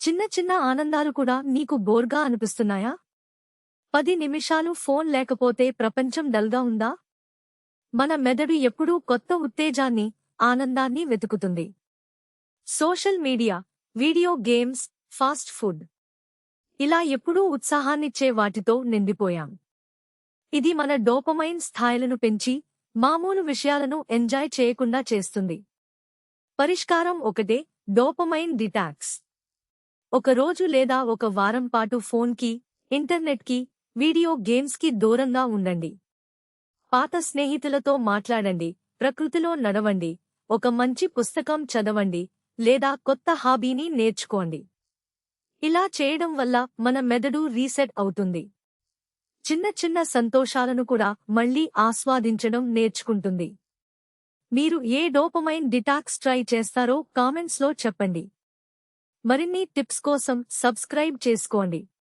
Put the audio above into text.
చిన్న చిన్న ఆనందాలు కూడా నీకు బోర్గా అనిపిస్తున్నాయా? 10 నిమిషాలు ఫోన్ లేకపోతే ప్రపంచం డల్గా ఉందా? మన మెదడు ఎప్పుడూ కొత్త ఉత్తేజాన్ని, ఆనందాన్ని వెతుకుతుంది. Social media, video games, fast food ఇలా ఎప్పుడూ ఉత్సాహాన్నిచ్చే వాటితో నిండిపోయాం. ఇది మన డోపమైన్ స్థాయిలను పెంచి మామూలు విషయాలను ఎంజాయ్ చేయకుండా చేస్తుంది. పరిష్కారం ఒకటే: డోపమైన్ డిటాక్స్. ఒక రోజు లేదా ఒక వారం పాటు ఫోన్కి, ఇంటర్నెట్కి, వీడియో గేమ్స్కి దూరంగా ఉండండి. పాత స్నేహితులతో మాట్లాడండి, ప్రకృతిలో నడవండి, ఒక మంచి పుస్తకం చదవండి లేదా కొత్త హాబీని నేర్చుకోండి. ఇలా చేయడం వల్ల మన మెదడు రీసెట్ అవుతుంది. చిన్న చిన్న సంతోషాలను కూడా మళ్లీ ఆస్వాదించడం నేర్చుకుంటుంది. మీరు ఏ డోపమైన్ డిటాక్స్ ట్రై చేస్తారో కామెంట్స్లో చెప్పండి. మరిన్ని టిప్స్ కోసం సబ్స్క్రైబ్ చేసుకోండి.